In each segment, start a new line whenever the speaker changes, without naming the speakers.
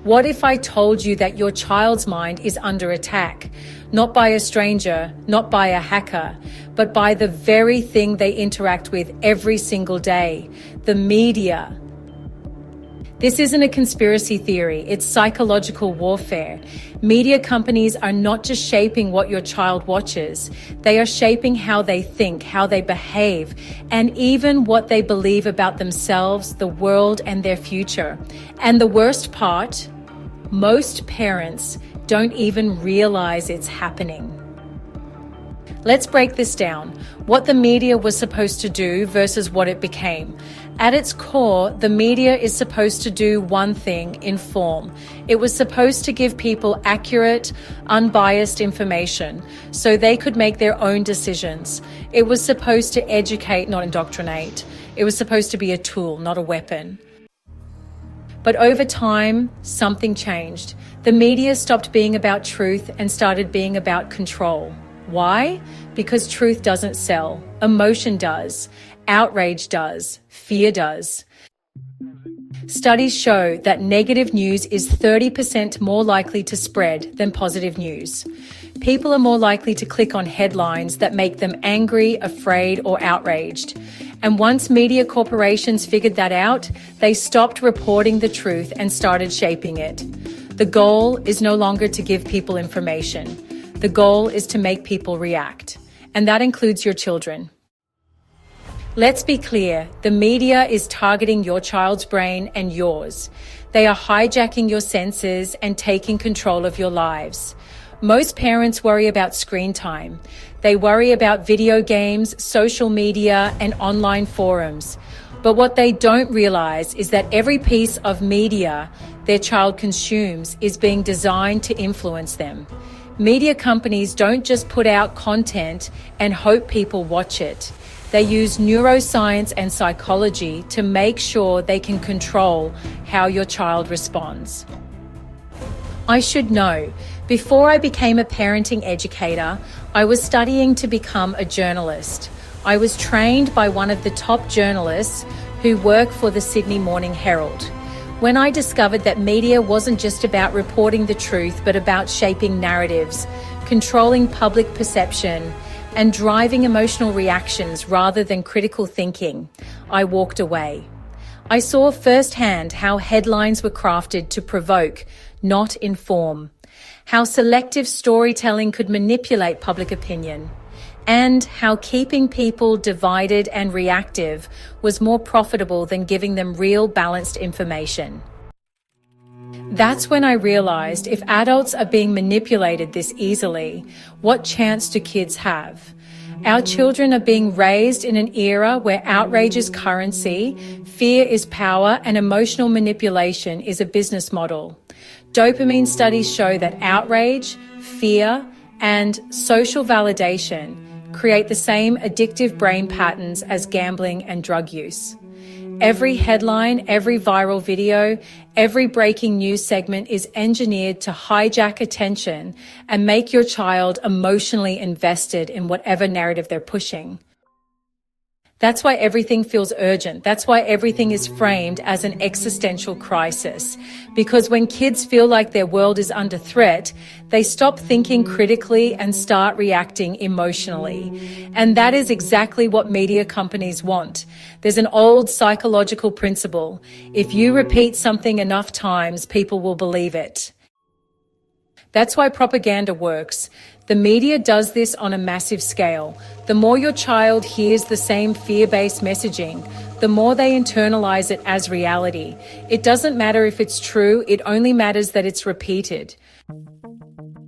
What if I told you that your child's mind is under attack, not by a stranger, not by a hacker, but by the very thing they interact with every single day, the media? This isn't a conspiracy theory, it's psychological warfare. Media companies are not just shaping what your child watches, they are shaping how they think, how they behave, and even what they believe about themselves, the world, and their future. And the worst part, most parents don't even realize it's happening. Let's break this down. What the media was supposed to do versus what it became. At its core, the media is supposed to do one thing: inform. It was supposed to give people accurate, unbiased information so they could make their own decisions. It was supposed to educate, not indoctrinate. It was supposed to be a tool, not a weapon. But over time, something changed. The media stopped being about truth and started being about control. Why? Because truth doesn't sell. Emotion does. Outrage does. Fear does. Studies show that negative news is 30% more likely to spread than positive news. People are more likely to click on headlines that make them angry, afraid, or outraged. And once media corporations figured that out, they stopped reporting the truth and started shaping it. The goal is no longer to give people information. The goal is to make people react. And that includes your children. Let's be clear, the media is targeting your child's brain and yours. They are hijacking your senses and taking control of your lives. Most parents worry about screen time. They worry about video games, social media, and online forums. But what they don't realize is that every piece of media their child consumes is being designed to influence them. Media companies don't just put out content and hope people watch it. They use neuroscience and psychology to make sure they can control how your child responds. I should know, before I became a parenting educator, I was studying to become a journalist. I was trained by one of the top journalists who work for the Sydney Morning Herald. When I discovered that media wasn't just about reporting the truth, but about shaping narratives, controlling public perception, and driving emotional reactions rather than critical thinking, I walked away. I saw firsthand how headlines were crafted to provoke, not inform, how selective storytelling could manipulate public opinion, and how keeping people divided and reactive was more profitable than giving them real balanced information. That's when I realized if adults are being manipulated this easily, what chance do kids have? Our children are being raised in an era where outrage is currency, fear is power, and emotional manipulation is a business model. Dopamine studies show that outrage, fear, and social validation create the same addictive brain patterns as gambling and drug use. Every headline, every viral video, every breaking news segment is engineered to hijack attention and make your child emotionally invested in whatever narrative they're pushing. That's why everything feels urgent. That's why everything is framed as an existential crisis. Because when kids feel like their world is under threat, they stop thinking critically and start reacting emotionally. And that is exactly what media companies want. There's an old psychological principle. If you repeat something enough times, people will believe it. That's why propaganda works. The media does this on a massive scale. The more your child hears the same fear-based messaging, the more they internalize it as reality. It doesn't matter if it's true, it only matters that it's repeated.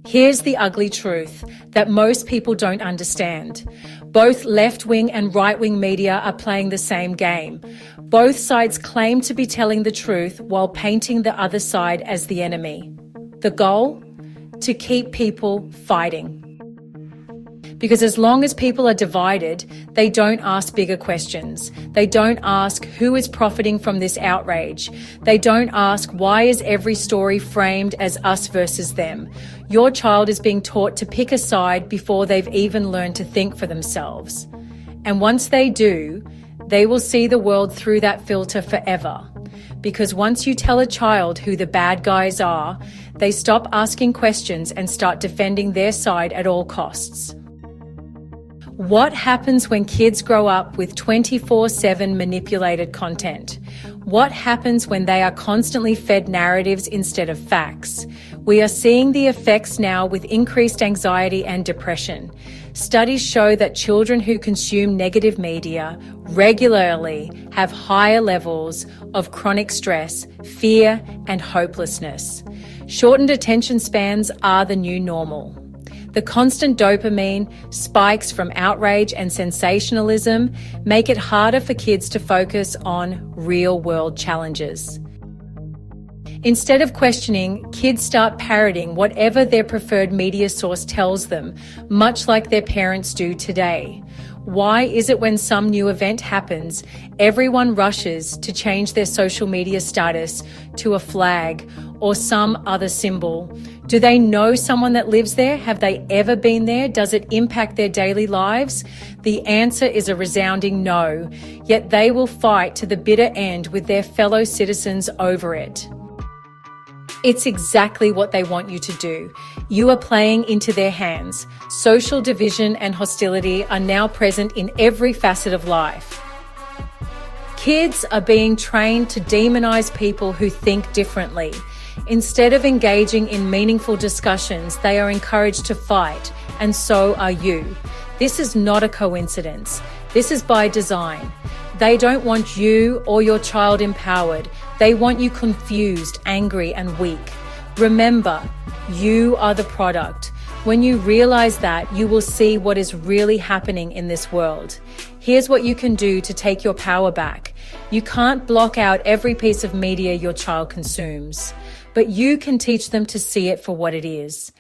Here's the ugly truth that most people don't understand. Both left-wing and right-wing media are playing the same game. Both sides claim to be telling the truth while painting the other side as the enemy. The goal? To keep people fighting. Because as long as people are divided, they don't ask bigger questions. They don't ask who is profiting from this outrage. They don't ask why is every story framed as us versus them. Your child is being taught to pick a side before they've even learned to think for themselves. And once they do, they will see the world through that filter forever. because once you tell a child who the bad guys are, they stop asking questions and start defending their side at all costs. What happens when kids grow up with 24/7 manipulated content? What happens when they are constantly fed narratives instead of facts? We are seeing the effects now with increased anxiety and depression. Studies show that children who consume negative media regularly have higher levels of chronic stress, fear, and hopelessness. Shortened attention spans are the new normal. The constant dopamine spikes from outrage and sensationalism make it harder for kids to focus on real-world challenges. Instead of questioning, kids start parroting whatever their preferred media source tells them, much like their parents do today. Why is it when some new event happens, everyone rushes to change their social media status to a flag or some other symbol? Do they know someone that lives there? Have they ever been there? Does it impact their daily lives? The answer is a resounding no, yet they will fight to the bitter end with their fellow citizens over it. It's exactly what they want you to do. You are playing into their hands. Social division and hostility are now present in every facet of life. Kids are being trained to demonize people who think differently. Instead of engaging in meaningful discussions, they are encouraged to fight, and so are you. This is not a coincidence. This is by design. They don't want you or your child empowered. They want you confused, angry, and weak. Remember, you are the product. When you realize that, you will see what is really happening in this world. Here's what you can do to take your power back. You can't block out every piece of media your child consumes, but you can teach them to see it for what it is.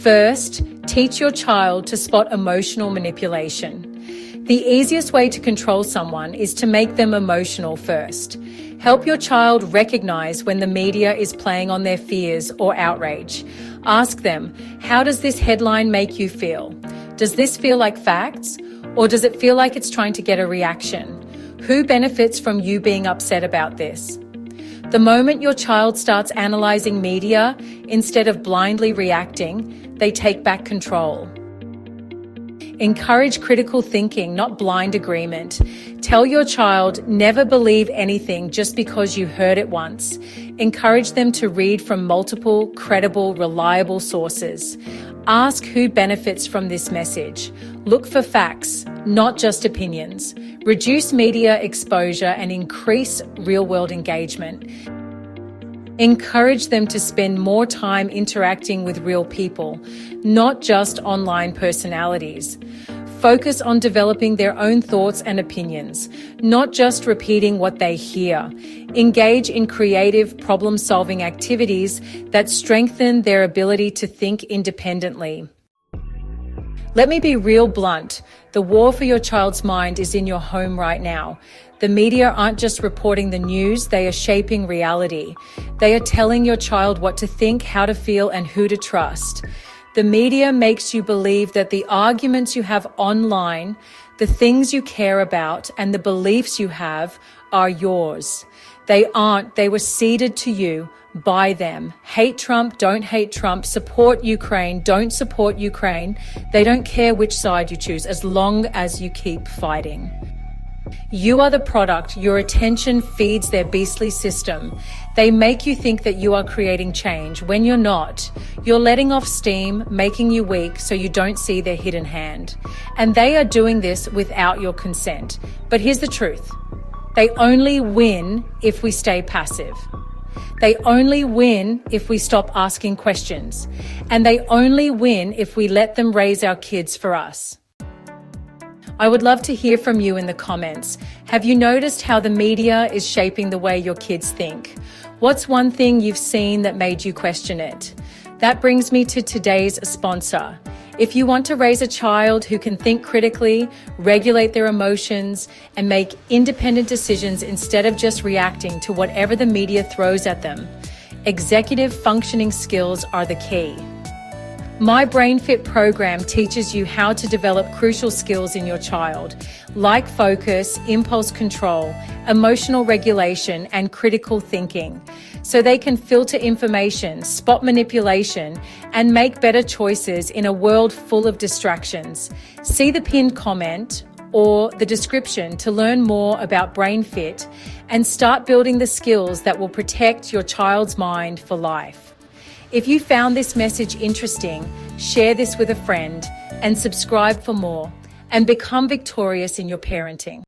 First, teach your child to spot emotional manipulation. The easiest way to control someone is to make them emotional first. Help your child recognize when the media is playing on their fears or outrage. Ask them, how does this headline make you feel? Does this feel like facts? Or does it feel like it's trying to get a reaction? Who benefits from you being upset about this? The moment your child starts analyzing media, instead of blindly reacting, they take back control. Encourage critical thinking, not blind agreement. Tell your child, never believe anything just because you heard it once. Encourage them to read from multiple, credible, reliable sources. Ask who benefits from this message. Look for facts, not just opinions. Reduce media exposure and increase real-world engagement. Encourage them to spend more time interacting with real people, not just online personalities. Focus on developing their own thoughts and opinions, not just repeating what they hear. Engage in creative, problem-solving activities that strengthen their ability to think independently. Let me be real blunt. The war for your child's mind is in your home right now. The media aren't just reporting the news, they are shaping reality. They are telling your child what to think, how to feel, and who to trust. The media makes you believe that the arguments you have online, the things you care about, and the beliefs you have are yours. They aren't. They were ceded to you by them. Hate Trump, don't hate Trump. Support Ukraine, don't support Ukraine. They don't care which side you choose as long as you keep fighting. You are the product. Your attention feeds their beastly system. They make you think that you are creating change when you're not. You're letting off steam, making you weak so you don't see their hidden hand. And they are doing this without your consent. But here's the truth. They only win if we stay passive. They only win if we stop asking questions. And they only win if we let them raise our kids for us. I would love to hear from you in the comments. Have you noticed how the media is shaping the way your kids think? What's one thing you've seen that made you question it? That brings me to today's sponsor. If you want to raise a child who can think critically, regulate their emotions, and make independent decisions instead of just reacting to whatever the media throws at them, executive functioning skills are the key. My BrainFit program teaches you how to develop crucial skills in your child, like focus, impulse control, emotional regulation, and critical thinking, so they can filter information, spot manipulation, and make better choices in a world full of distractions. See the pinned comment or the description to learn more about BrainFit and start building the skills that will protect your child's mind for life. If you found this message interesting, share this with a friend and subscribe for more and become victorious in your parenting.